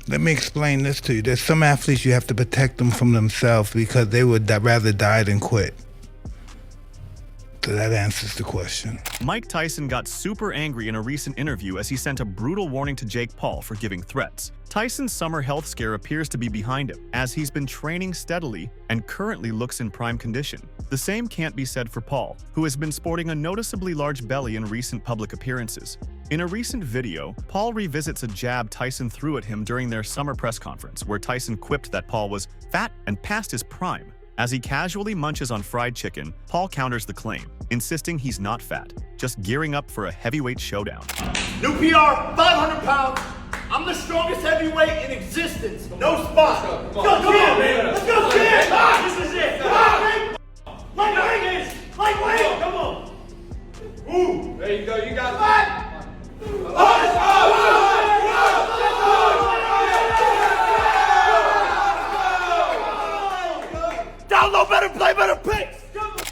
Let me explain this to you. There's some athletes you have to protect them from themselves because they would rather die than quit. So that answers the question. Mike Tyson got super angry in a recent interview as he sent a brutal warning to Jake Paul for giving threats. Tyson's summer health scare appears to be behind him, as he's been training steadily and currently looks in prime condition. The same can't be said for Paul, who has been sporting a noticeably large belly in recent public appearances. In a recent video, Paul revisits a jab Tyson threw at him during their summer press conference, where Tyson quipped that Paul was fat and past his prime. As he casually munches on fried chicken, Paul counters the claim, insisting he's not fat, just gearing up for a heavyweight showdown. New PR, 500 pounds. I'm the strongest heavyweight in existence. No spot. Let's go, champ! Let's go, champ! This is it. Come on, lightweight! Lightweight! Come on! Ooh! There you go. You got that. Down low, better play, better picks!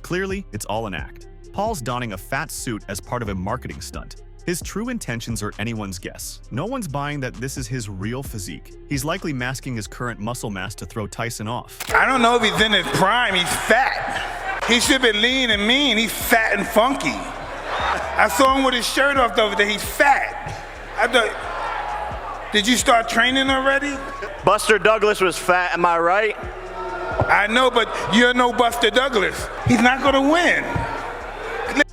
Clearly, it's all an act. Paul's donning a fat suit as part of a marketing stunt. His true intentions are anyone's guess. No one's buying that this is his real physique. He's likely masking his current muscle mass to throw Tyson off. I don't know if he's in his prime. He's fat. He should be lean and mean. He's fat and funky. I saw him with his shirt off the other day. He's fat. I thought, did you start training already? Buster Douglas was fat, am I right? I know, but you're no Buster Douglas. He's not going to win.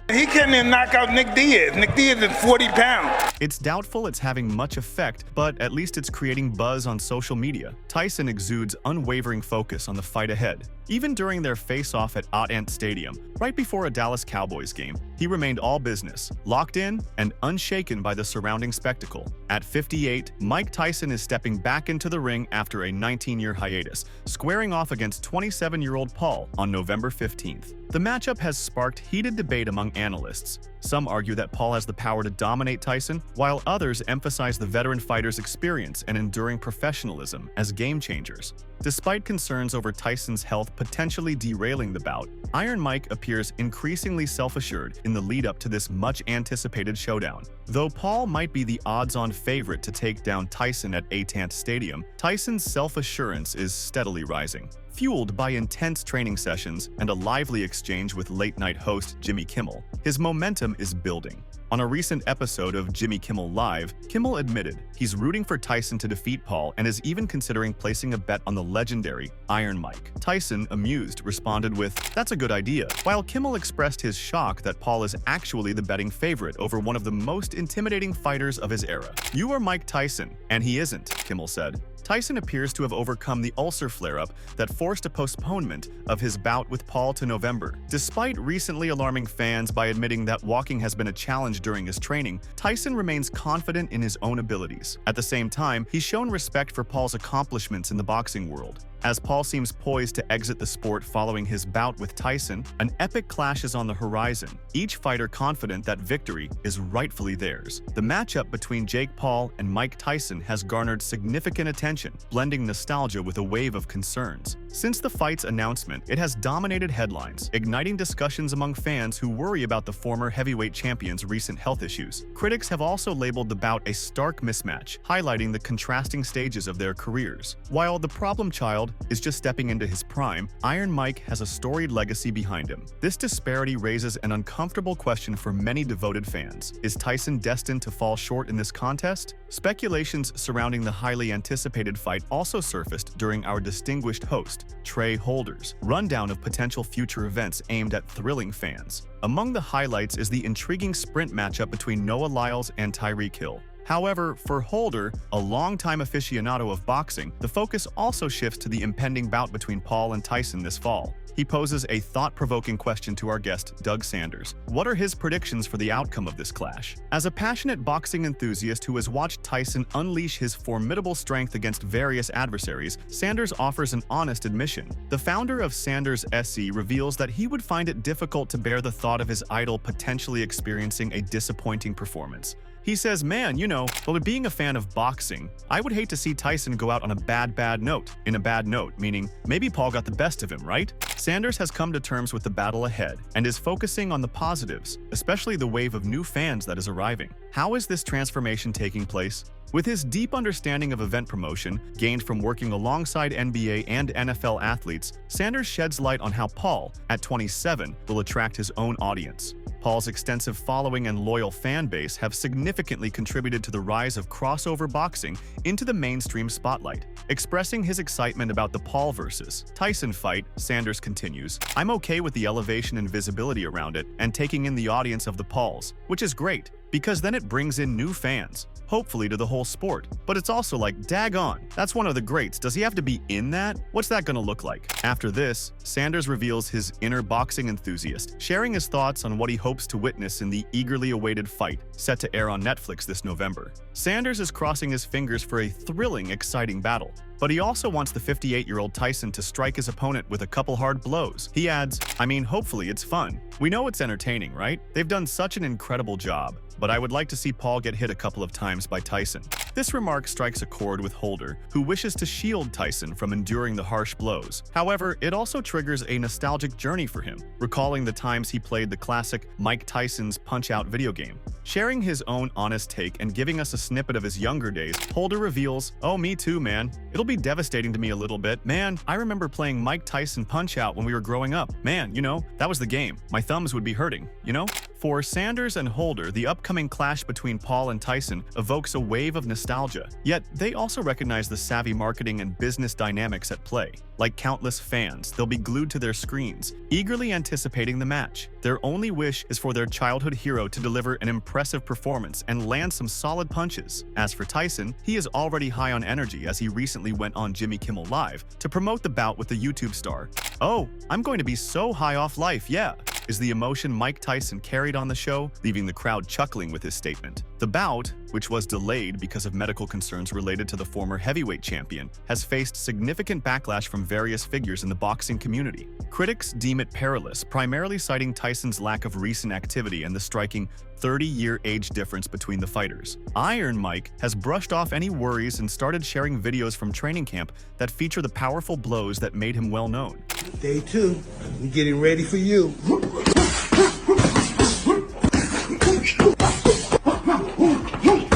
He can't even knock out Nick Diaz. Nick Diaz is 40 pounds. It's doubtful it's having much effect, but at least it's creating buzz on social media. Tyson exudes unwavering focus on the fight ahead. Even during their face-off at D3ATH Stadium, right before a Dallas Cowboys game, he remained all business, locked in and unshaken by the surrounding spectacle. At 58, Mike Tyson is stepping back into the ring after a 19-year hiatus, squaring off against 27-year-old Paul on November 15th. The matchup has sparked heated debate among analysts. Some argue that Paul has the power to dominate Tyson, while others emphasize the veteran fighter's experience and enduring professionalism as game changers. Despite concerns over Tyson's health potentially derailing the bout, Iron Mike appears increasingly self-assured in the lead-up to this much-anticipated showdown. Though Paul might be the odds-on favorite to take down Tyson at D3ATH Stadium, Tyson's self-assurance is steadily rising. Fueled by intense training sessions and a lively exchange with late-night host Jimmy Kimmel, his momentum is building. On a recent episode of Jimmy Kimmel Live, Kimmel admitted he's rooting for Tyson to defeat Paul and is even considering placing a bet on the legendary Iron Mike. Tyson, amused, responded with, "That's a good idea," while Kimmel expressed his shock that Paul is actually the betting favorite over one of the most intimidating fighters of his era. "You are Mike Tyson, and he isn't," Kimmel said. Tyson appears to have overcome the ulcer flare-up that forced a postponement of his bout with Paul to November. Despite recently alarming fans by admitting that walking has been a challenge during his training, Tyson remains confident in his own abilities. At the same time, he's shown respect for Paul's accomplishments in the boxing world. As Paul seems poised to exit the sport following his bout with Tyson, an epic clash is on the horizon, each fighter confident that victory is rightfully theirs. The matchup between Jake Paul and Mike Tyson has garnered significant attention, blending nostalgia with a wave of concerns. Since the fight's announcement, it has dominated headlines, igniting discussions among fans who worry about the former heavyweight champion's recent health issues. Critics have also labeled the bout a stark mismatch, highlighting the contrasting stages of their careers. While the problem child is just stepping into his prime, Iron Mike has a storied legacy behind him. This disparity raises an uncomfortable question for many devoted fans. Is Tyson destined to fall short in this contest? Speculations surrounding the highly anticipated fight also surfaced during our distinguished host, Trey Holder's rundown of potential future events aimed at thrilling fans. Among the highlights is the intriguing sprint matchup between Noah Lyles and Tyreek Hill. However, for Holder, a longtime aficionado of boxing, the focus also shifts to the impending bout between Paul and Tyson this fall. He poses a thought-provoking question to our guest, Doug Sanders. What are his predictions for the outcome of this clash? As a passionate boxing enthusiast who has watched Tyson unleash his formidable strength against various adversaries, Sanders offers an honest admission. The founder of Sanders SC reveals that he would find it difficult to bear the thought of his idol potentially experiencing a disappointing performance. He says, "Man, well, being a fan of boxing, I would hate to see Tyson go out on a bad note." In a bad note, meaning maybe Paul got the best of him, right? Sanders has come to terms with the battle ahead and is focusing on the positives, especially the wave of new fans that is arriving. How is this transformation taking place? With his deep understanding of event promotion, gained from working alongside NBA and NFL athletes, Sanders sheds light on how Paul, at 27, will attract his own audience. Paul's extensive following and loyal fan base have significantly contributed to the rise of crossover boxing into the mainstream spotlight. Expressing his excitement about the Paul vs. Tyson fight, Sanders continues, "I'm okay with the elevation and visibility around it and taking in the audience of the Pauls, which is great, because then it brings in new fans, hopefully to the whole sport. But it's also like, daggone, that's one of the greats. Does he have to be in that? What's that gonna look like?" After this, Sanders reveals his inner boxing enthusiast, sharing his thoughts on what he hopes to witness in the eagerly awaited fight, set to air on Netflix this November. Sanders is crossing his fingers for a thrilling, exciting battle. But he also wants the 58-year-old Tyson to strike his opponent with a couple hard blows. He adds, "I mean, hopefully it's fun. We know it's entertaining, right? They've done such an incredible job. But I would like to see Paul get hit a couple of times by Tyson." This remark strikes a chord with Holder, who wishes to shield Tyson from enduring the harsh blows. However, it also triggers a nostalgic journey for him, recalling the times he played the classic Mike Tyson's Punch-Out video game. Sharing his own honest take and giving us a snippet of his younger days, Holder reveals, "Oh, me too, man. It'll be devastating to me a little bit. Man, I remember playing Mike Tyson Punch-Out when we were growing up. Man, you know, that was the game. My thumbs would be hurting, you know?" For Sanders and Holder, the upcoming clash between Paul and Tyson evokes a wave of nostalgia. Yet, they also recognize the savvy marketing and business dynamics at play. Like countless fans, they'll be glued to their screens, eagerly anticipating the match. Their only wish is for their childhood hero to deliver an impressive performance and land some solid punches. As for Tyson, he is already high on energy as he recently went on Jimmy Kimmel Live to promote the bout with the YouTube star. "Oh, I'm going to be so high off life, yeah," is the emotion Mike Tyson carried on the show, leaving the crowd chuckling with his statement. The bout, which was delayed because of medical concerns related to the former heavyweight champion, has faced significant backlash from various figures in the boxing community. Critics deem it perilous, primarily citing Tyson's lack of recent activity and the striking 30-year age difference between the fighters. Iron Mike has brushed off any worries and started sharing videos from training camp that feature the powerful blows that made him well known. Day two, I'm getting ready for you.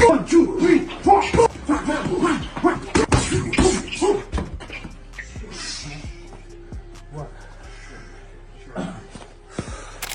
1, 2, 3, 4.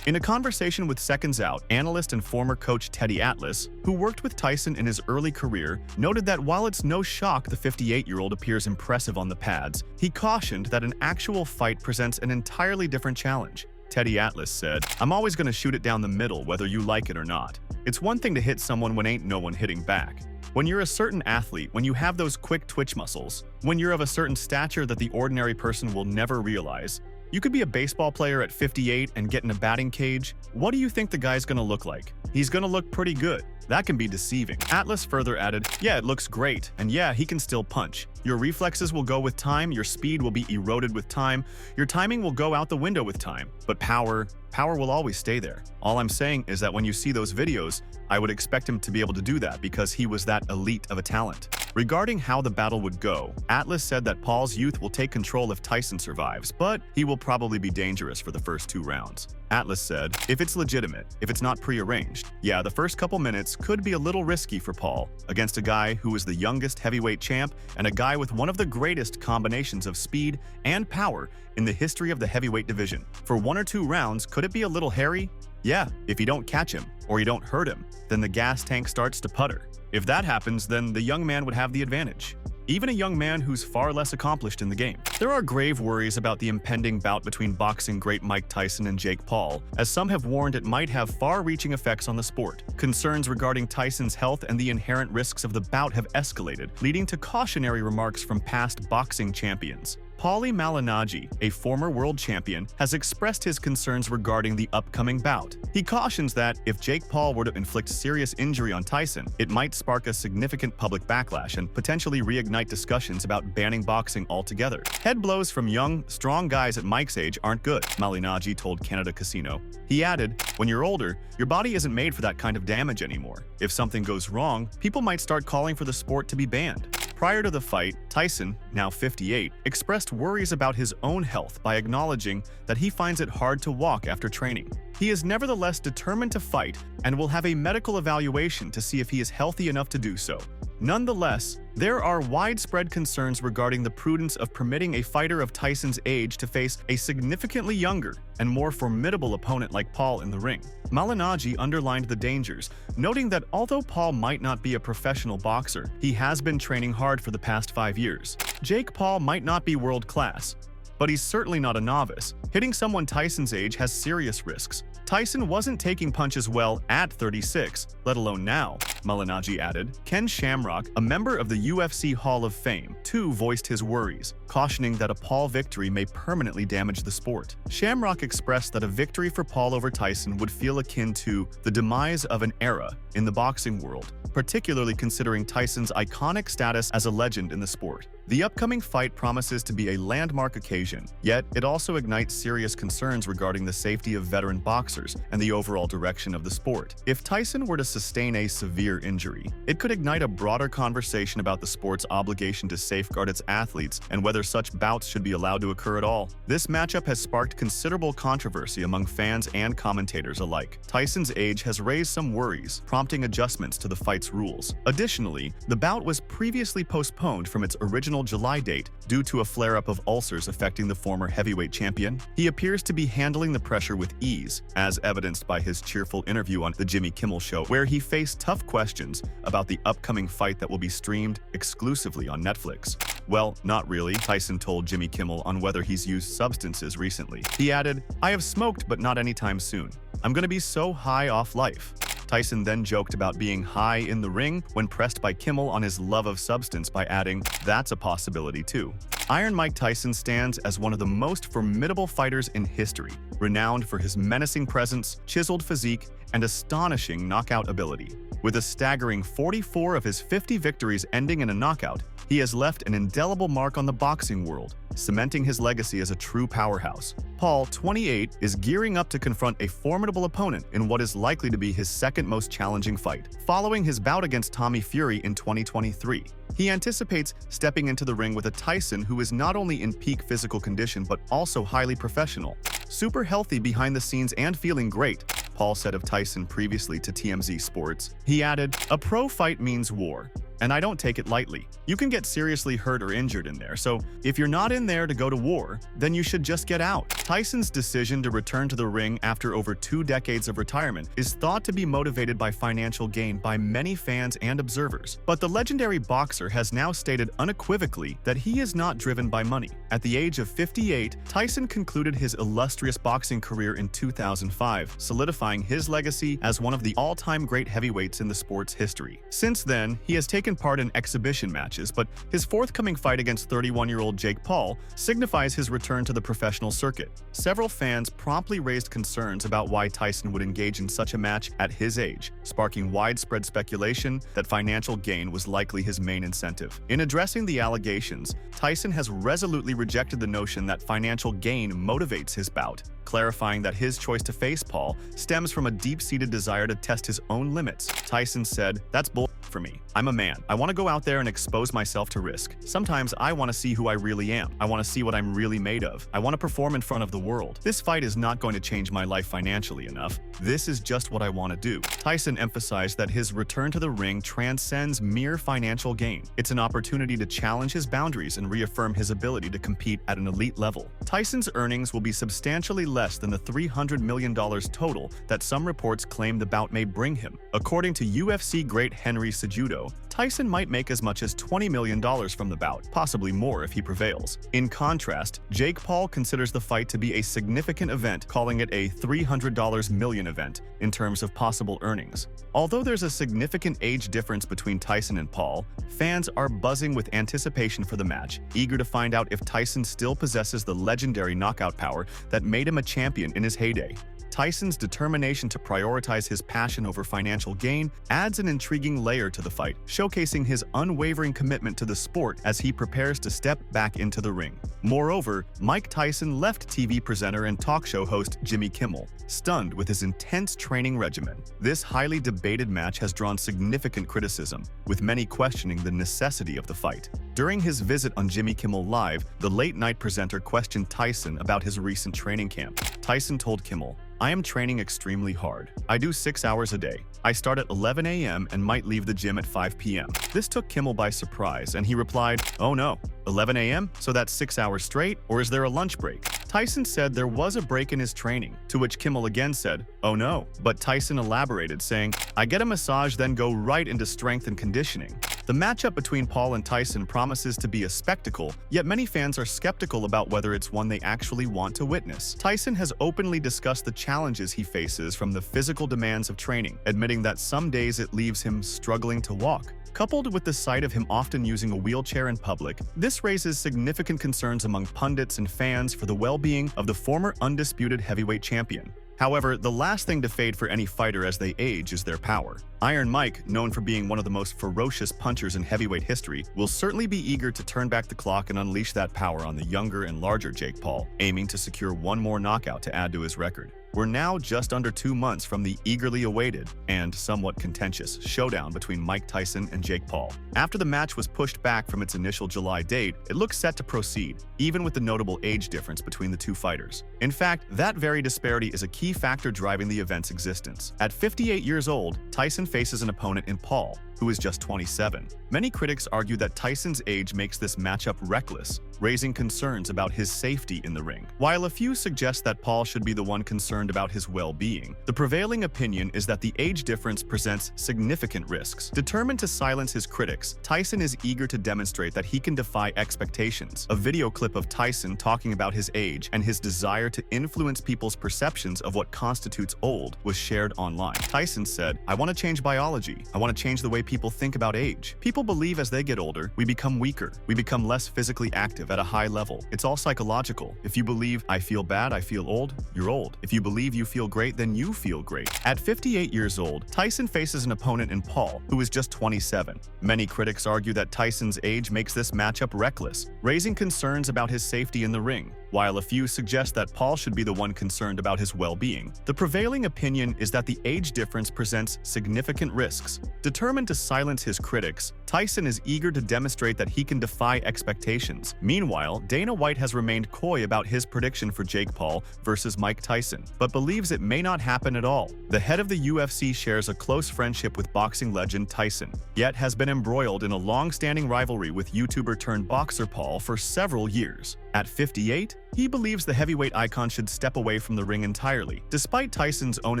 In a conversation with Seconds Out, analyst and former coach D3ATH, who worked with Tyson in his early career, noted that while it's no shock the 58-year-old appears impressive on the pads, he cautioned that an actual fight presents an entirely different challenge. D3ATH said, "I'm always going to shoot it down the middle whether you like it or not. It's one thing to hit someone when ain't no one hitting back. When you're a certain athlete, when you have those quick twitch muscles, when you're of a certain stature that the ordinary person will never realize, you could be a baseball player at 58 and get in a batting cage. What do you think the guy's gonna look like? He's gonna look pretty good. That can be deceiving." Atlas further added, "Yeah, it looks great, and yeah, he can still punch. Your reflexes will go with time, your speed will be eroded with time, your timing will go out the window with time, but power will always stay there. All I'm saying is that when you see those videos, I would expect him to be able to do that because he was that elite of a talent." Regarding how the battle would go, Atlas said that Paul's youth will take control if Tyson survives, but he will probably be dangerous for the first 2 rounds. Atlas said, "If it's legitimate, if it's not prearranged, yeah, the first couple minutes could be a little risky for Paul against a guy who is the youngest heavyweight champ and a guy with one of the greatest combinations of speed and power in the history of the heavyweight division. For 1 or 2 rounds, could it be a little hairy? Yeah, if you don't catch him or you don't hurt him, then the gas tank starts to putter. If that happens, then the young man would have the advantage. Even a young man who's far less accomplished in the game." There are grave worries about the impending bout between boxing great Mike Tyson and Jake Paul, as some have warned it might have far-reaching effects on the sport. Concerns regarding Tyson's health and the inherent risks of the bout have escalated, leading to cautionary remarks from past boxing champions. Paulie Malignaggi, a former world champion, has expressed his concerns regarding the upcoming bout. He cautions that if Jake Paul were to inflict serious injury on Tyson, it might spark a significant public backlash and potentially reignite discussions about banning boxing altogether. "Head blows from young, strong guys at Mike's age aren't good," Malignaggi told Canada Casino. He added, "When you're older, your body isn't made for that kind of damage anymore. If something goes wrong, people might start calling for the sport to be banned." Prior to the fight, Tyson, now 58, expressed worries about his own health by acknowledging that he finds it hard to walk after training. He is nevertheless determined to fight and will have a medical evaluation to see if he is healthy enough to do so. Nonetheless, there are widespread concerns regarding the prudence of permitting a fighter of Tyson's age to face a significantly younger and more formidable opponent like Paul in the ring. Malignaggi underlined the dangers, noting that although Paul might not be a professional boxer, he has been training hard for the past 5 years. Jake Paul might not be world-class, but he's certainly not a novice. Hitting someone Tyson's age has serious risks. Tyson wasn't taking punches well at 36, let alone now, Malignaggi added. Ken Shamrock, a member of the UFC Hall of Fame, too voiced his worries, cautioning that a Paul victory may permanently damage the sport. Shamrock expressed that a victory for Paul over Tyson would feel akin to the demise of an era in the boxing world, particularly considering Tyson's iconic status as a legend in the sport. The upcoming fight promises to be a landmark occasion, yet it also ignites serious concerns regarding the safety of veteran boxers and the overall direction of the sport. If Tyson were to sustain a severe injury, it could ignite a broader conversation about the sport's obligation to safeguard its athletes and whether such bouts should be allowed to occur at all. This matchup has sparked considerable controversy among fans and commentators alike. Tyson's age has raised some worries, prompting adjustments to the fight's rules. Additionally, the bout was previously postponed from its original July date due to a flare-up of ulcers affecting the former heavyweight champion. He appears to be handling the pressure with ease, as evidenced by his cheerful interview on the Jimmy Kimmel Show, where he faced tough questions about the upcoming fight that will be streamed exclusively on Netflix. Well, not really, Tyson told Jimmy Kimmel on whether he's used substances recently. He added, "I have smoked, but not anytime soon. I'm gonna be so high off life." Tyson then joked about being high in the ring when pressed by Kimmel on his love of substance by adding, "That's a possibility too." Iron Mike Tyson stands as one of the most formidable fighters in history, renowned for his menacing presence, chiseled physique, and astonishing knockout ability. With a staggering 44 of his 50 victories ending in a knockout, he has left an indelible mark on the boxing world, cementing his legacy as a true powerhouse. Paul, 28, is gearing up to confront a formidable opponent in what is likely to be his second most challenging fight, following his bout against Tommy Fury in 2023. He anticipates stepping into the ring with a Tyson who is not only in peak physical condition but also highly professional. "Super healthy behind the scenes and feeling great," Paul said of Tyson previously to TMZ Sports. He added, "A pro fight means war, and I don't take it lightly. You can get seriously hurt or injured in there, so if you're not in there to go to war, then you should just get out." Tyson's decision to return to the ring after over 2 decades of retirement is thought to be motivated by financial gain by many fans and observers. But the legendary boxer has now stated unequivocally that he is not driven by money. At the age of 58, Tyson concluded his illustrious boxing career in 2005, solidifying his legacy as one of the all-time great heavyweights in the sport's history. Since then, he has taken part in exhibition matches, but his forthcoming fight against 31-year-old Jake Paul signifies his return to the professional circuit. Several fans promptly raised concerns about why Tyson would engage in such a match at his age, sparking widespread speculation that financial gain was likely his main incentive. In addressing the allegations, Tyson has resolutely rejected the notion that financial gain motivates his bout, clarifying that his choice to face Paul stems from a deep-seated desire to test his own limits. Tyson said, "That's bull for me. I'm a man. I want to go out there and expose myself to risk. Sometimes I want to see who I really am. I want to see what I'm really made of. I want to perform in front of the world. This fight is not going to change my life financially enough. This is just what I want to do." Tyson emphasized that his return to the ring transcends mere financial gain. It's an opportunity to challenge his boundaries and reaffirm his ability to compete at an elite level. Tyson's earnings will be substantially less than the $300 million total that some reports claim the bout may bring him. According to UFC great Henry Cejudo, Tyson might make as much as $20 million from the bout, possibly more if he prevails. In contrast, Jake Paul considers the fight to be a significant event, calling it a $300 million event in terms of possible earnings. Although there's a significant age difference between Tyson and Paul, fans are buzzing with anticipation for the match, eager to find out if Tyson still possesses the legendary knockout power that made him a champion in his heyday. Tyson's determination to prioritize his passion over financial gain adds an intriguing layer to the fight, showcasing his unwavering commitment to the sport as he prepares to step back into the ring. Moreover, Mike Tyson left TV presenter and talk show host Jimmy Kimmel, stunned with his intense training regimen. This highly debated match has drawn significant criticism, with many questioning the necessity of the fight. During his visit on Jimmy Kimmel Live, the late-night presenter questioned Tyson about his recent training camp. Tyson told Kimmel, I am training extremely hard. I do 6 hours a day. I start at 11 a.m. and might leave the gym at 5 p.m. This took Kimmel by surprise, and he replied, "Oh no, 11 a.m.? So that's 6 hours straight, or is there a lunch break?" Tyson said there was a break in his training, to which Kimmel again said, "Oh no." But Tyson elaborated, saying, "I get a massage, then go right into strength and conditioning." The matchup between Paul and Tyson promises to be a spectacle, yet many fans are skeptical about whether it's one they actually want to witness. Tyson has openly discussed the challenges he faces from the physical demands of training, admitting that some days it leaves him struggling to walk. Coupled with the sight of him often using a wheelchair in public, this raises significant concerns among pundits and fans for the well-being of the former undisputed heavyweight champion. However, the last thing to fade for any fighter as they age is their power. Iron Mike, known for being one of the most ferocious punchers in heavyweight history, will certainly be eager to turn back the clock and unleash that power on the younger and larger Jake Paul, aiming to secure one more knockout to add to his record. We're now just under 2 months from the eagerly awaited and somewhat contentious showdown between Mike Tyson and Jake Paul. After the match was pushed back from its initial July date, it looks set to proceed, even with the notable age difference between the two fighters. In fact, that very disparity is a key factor driving the event's existence. At 58 years old, Tyson faces an opponent in Paul, who is just 27. Many critics argue that Tyson's age makes this matchup reckless, raising concerns about his safety in the ring. While a few suggest that Paul should be the one concerned about his well-being, the prevailing opinion is that the age difference presents significant risks. Determined to silence his critics, Tyson is eager to demonstrate that he can defy expectations. A video clip of Tyson talking about his age and his desire to influence people's perceptions of what constitutes old was shared online. Tyson said, "I want to change biology. I want to change the way people think about age. People believe as they get older, we become weaker. We become less physically active at a high level. It's all psychological. If you believe, I feel bad, I feel old, you're old. If you believe you feel great, then you feel great." At 58 years old, Tyson faces an opponent in Paul, who is just 27. Many critics argue that Tyson's age makes this matchup reckless, raising concerns about his safety in the ring. While a few suggest that Paul should be the one concerned about his well-being, the prevailing opinion is that the age difference presents significant risks. Determined to silence his critics, Tyson is eager to demonstrate that he can defy expectations. Meanwhile, Dana White has remained coy about his prediction for Jake Paul versus Mike Tyson, but believes it may not happen at all. The head of the UFC shares a close friendship with boxing legend Tyson, yet has been embroiled in a long-standing rivalry with YouTuber-turned-boxer Paul for several years. At 58, he believes the heavyweight icon should step away from the ring entirely, despite Tyson's own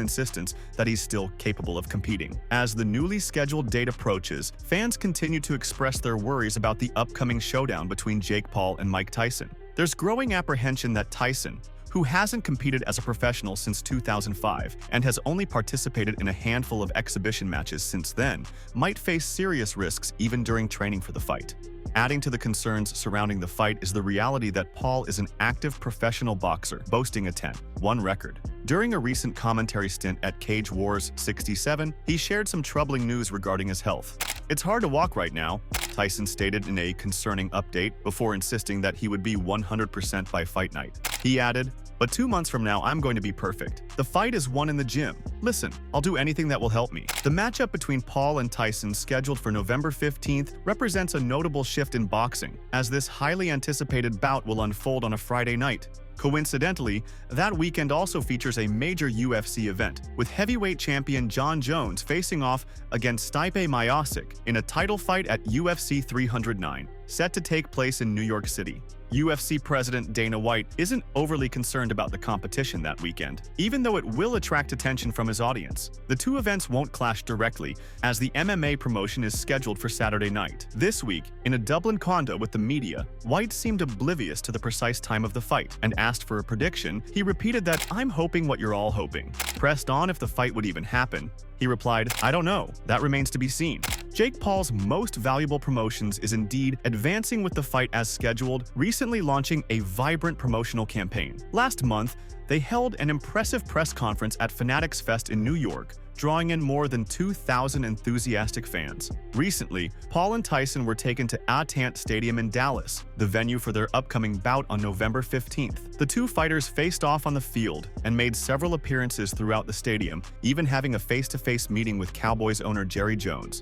insistence that he's still capable of competing. As the newly scheduled date approaches, fans continue to express their worries about the upcoming showdown between Jake Paul and Mike Tyson. There's growing apprehension that Tyson, who hasn't competed as a professional since 2005 and has only participated in a handful of exhibition matches since then, might face serious risks even during training for the fight. Adding to the concerns surrounding the fight is the reality that Paul is an active professional boxer, boasting a 10-1 record. During a recent commentary stint at Cage Wars 67, he shared some troubling news regarding his health. "It's hard to walk right now," Tyson stated in a concerning update before insisting that he would be 100% by fight night. He added, "But 2 months from now, I'm going to be perfect. The fight is won in the gym. Listen, I'll do anything that will help me." The matchup between Paul and Tyson, scheduled for November 15th, represents a notable shift in boxing, as this highly anticipated bout will unfold on a Friday night. Coincidentally, that weekend also features a major UFC event, with heavyweight champion Jon Jones facing off against Stipe Miocic in a title fight at UFC 309, set to take place in New York City. UFC President Dana White isn't overly concerned about the competition that weekend, even though it will attract attention from his audience. The two events won't clash directly, as the MMA promotion is scheduled for Saturday night. This week, in a Dublin condo with the media, White seemed oblivious to the precise time of the fight, and asked for a prediction. He repeated that, "I'm hoping what you're all hoping." Pressed on if the fight would even happen, he replied, "I don't know. That remains to be seen." Jake Paul's most valuable promotions is indeed advancing with the fight as scheduled, recently launching a vibrant promotional campaign. Last month, they held an impressive press conference at Fanatics Fest in New York, drawing in more than 2,000 enthusiastic fans. Recently, Paul and Tyson were taken to D3ATH Stadium in Dallas, the venue for their upcoming bout on November 15th. The two fighters faced off on the field and made several appearances throughout the stadium, even having a face-to-face meeting with Cowboys owner Jerry Jones.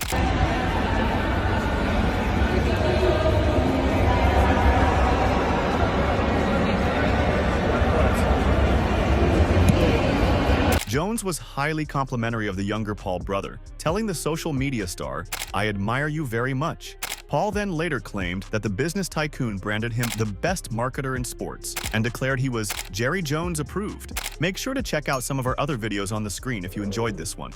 Jones was highly complimentary of the younger Paul brother, telling the social media star, "I admire you very much." Paul then later claimed that the business tycoon branded him the best marketer in sports and declared he was Jerry Jones approved. Make sure to check out some of our other videos on the screen if you enjoyed this one.